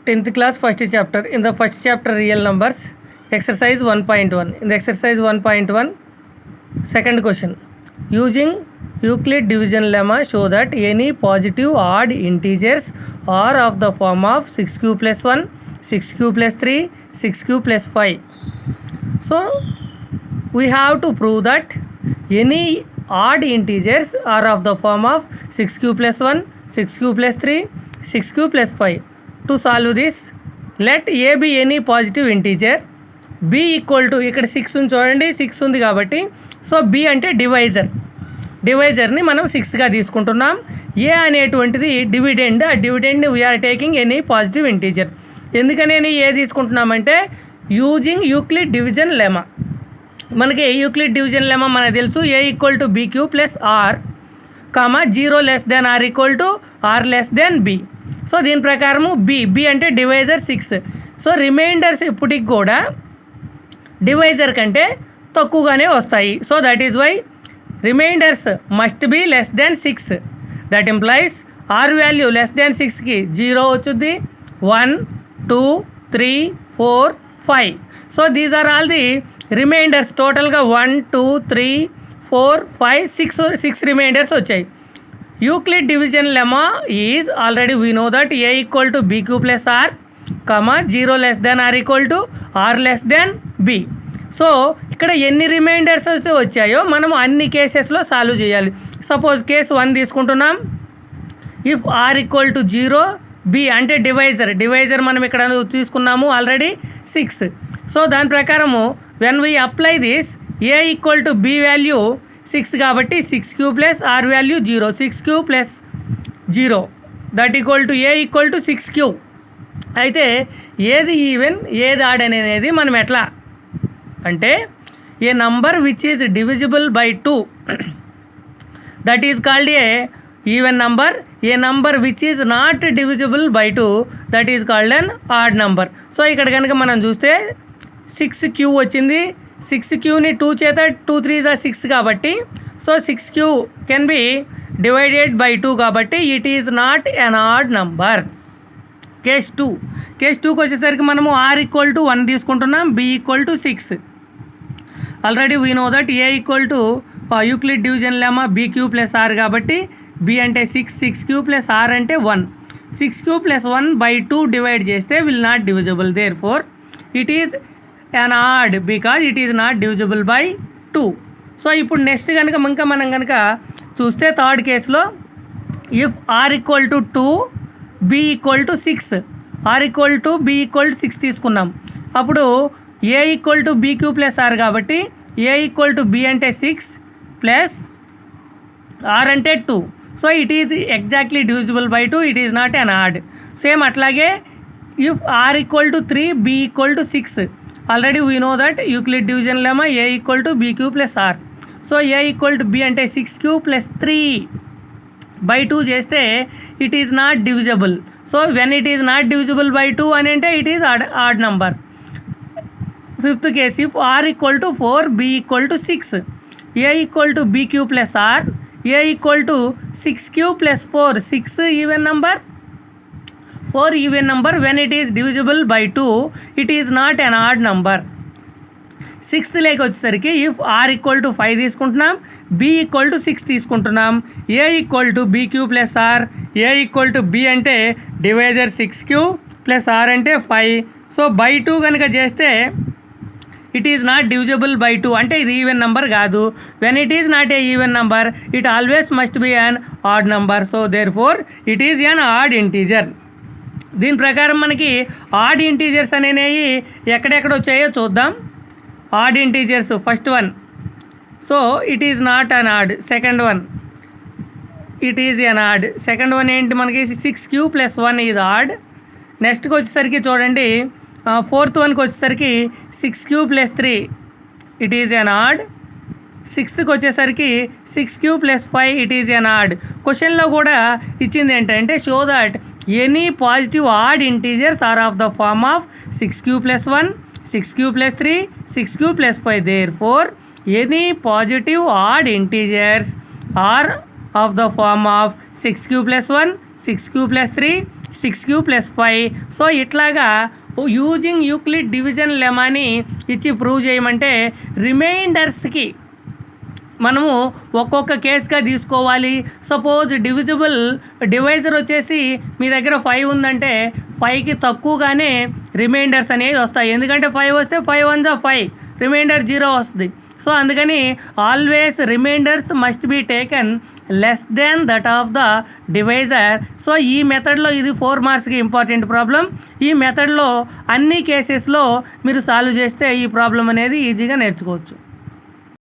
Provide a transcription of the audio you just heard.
10th class first chapter. In the first chapter, real numbers, exercise 1.1. In the exercise 1.1, second question. Using Euclid division lemma, show that any positive odd integers are of the form of 6q plus 1, 6q plus 3, 6q plus 5. So we have to prove that any odd integers are of the form of 6q plus 1, 6q plus 3, 6q plus 5. To solve this, let a be any positive integer, b equal to ఇక్కడ 6 ఉంది చూడండి, 6 ఉంది కాబట్టి so b అంటే డివైజర్ని మనం 6గా తీసుకుంటున్నాం. ఏ అనేటువంటిది dividend, ఆ డివిడెండ్ని we are taking any positive integer. ఎందుకని ఏ తీసుకుంటున్నామంటే యూజింగ్ యూక్లిడ్ డివిజన్ లెమా. మనకి యూక్లిడ్ డివిజన్ లెమా మనకు తెలుసు, a equal to bq plus r comma 0 less than r equal to r less than b. So దీని ప్రకారము B అంటే divisor 6. So reminders ఇప్పటికి కూడా డివైజర్ కంటే తక్కువగానే వస్తాయి. So that is why remainders must be less than 6. That implies r value less than 6కి 0 వచ్చుద్ది, 1, 2, 3, 4, 5. So these are all the remainders. టోటల్గా 1, 2, 3, 4, 5, 6 రిమైండర్స్ వచ్చాయి. Euclid division lemma is already we know that a equal to bq plus r, comma 0 less than r equal to r less than b. So ఇక్కడ ఎన్ని reminders అయితే వచ్చాయో మనం అన్ని కేసెస్లో solve చేయాలి. సపోజ్ కేస్ 1 తీసుకుంటున్నాం. If r equal to 0, b అంటే డివైజర్ మనం ఇక్కడ తీసుకున్నాము ఆల్రెడీ 6. సో దాని ప్రకారము when we apply this, a equal to b value 6 కాబట్టి 6q plus r value 0, 6q plus 0 that equal to a equal to 6q. అయితే ఏది ఈవెన్ ఏది ఆడ్ అనేది మనం ఎట్లా అంటే a number which is divisible by 2 that is called a even number. A number which is not divisible by 2 that is called an odd number. So ఇక్కడ కనుక మనం చూస్తే 6q వచ్చింది. 6qని 2 చేత 2 3s are 6 కాబట్టి so 6q can be divided by 2 కాబట్టి it is not an odd number. Case 2కి వచ్చేసరికి మనము ఆర్ ఈక్వల్ టు 1 తీసుకుంటున్నాం, b equal to 6. Already we know that a equal to Euclid division lemma bq plus r కాబట్టి b అంటే 6q plus r అంటే 1. 6q plus 1 by 2 divide చేస్తే will not divisible, therefore it is an odd because it is not divisible by 2. So ఇప్పుడు next కనుక మనం కనుక చూస్తే third కేసులో if r equal to 2, b equal to 6, r equal to b equal to 6 తీసుకున్నాం. అప్పుడు a equal to bq plus r కాబట్టి a equal to b అంటే 6 ప్లస్ ఆర్ అంటే 2. So it is exactly divisible by 2, it is not an odd. Same అట్లాగే if r equal to 3, b equal to 6, already we know that Euclid division lemma a equal to bq plus r. So a equal to b అంటే 6q plus 3 by 2 చేస్తే it is not divisible. So when it is not divisible by 2 అని అంటే it is odd number. Fifth case if r equal to 4, b equal to 6, a equal to bq plus r, a equal to 6q plus 4, 6 even number, 4 even number. When it is divisible by 2 it is not an odd number. 6th లేక వచ్చేసరికి if r equal to 5 తీసుకుంటున్నాం, b equal to 6 తీసుకుంటున్నాం, a equal to bq plus r, a equal to b అంటే divisor 6q plus r అంటే 5. So by 2 కనుక చేస్తే it is not divisible by 2 అంటే ఇది ఈవెన్ నెంబర్ కాదు. When it is not a even number it always must be an odd number. So therefore it is an odd integer. దీని ప్రకారం మనకి odd integers అనేవి ఎక్కడెక్కడ వచ్చాయో చూద్దాం. Odd integers first one, so it is not an add. Second one it is an add. Second one ఏంటి మనకి 6q plus 1 is odd. నెక్స్ట్కి వచ్చేసరికి చూడండి ఫోర్త్ వన్కి వచ్చేసరికి 6q plus 3 it is an odd. 6th వచ్చేసరికి 6q plus 5 it is an odd. క్వశ్చన్లో కూడా ఇచ్చింది ఏంటంటే show that any positive odd integers are of the form of 6q plus 1, 6q plus 3, 6q plus 5. Therefore any positive odd integers are of the form of 6q plus 1, 6q plus 3, 6 plus 5. So ఇట్లాగా using Euclid division లెమాని ఇచ్చి prove చేయమంటే రిమైండర్స్కి మనము ఒక్కొక్క కేసుగా తీసుకోవాలి. Suppose divisor వచ్చేసి మీ దగ్గర 5 ఉందంటే 5కి తక్కువగానే రిమైండర్స్ అనేవి వస్తాయి. ఎందుకంటే 5 వస్తే 5 1 జా 5, రిమైండర్ 0 వస్తుంది. సో అందుకని always remainders must be taken less than that of the divisor. సో ఈ మెథడ్లో ఇది 4 మార్క్స్కి ఇంపార్టెంట్ ప్రాబ్లం. ఈ మెథడ్లో అన్ని కేసెస్లో మీరు సాల్వ్ చేస్తే ఈ ప్రాబ్లం అనేది ఈజీగా నేర్చుకోవచ్చు.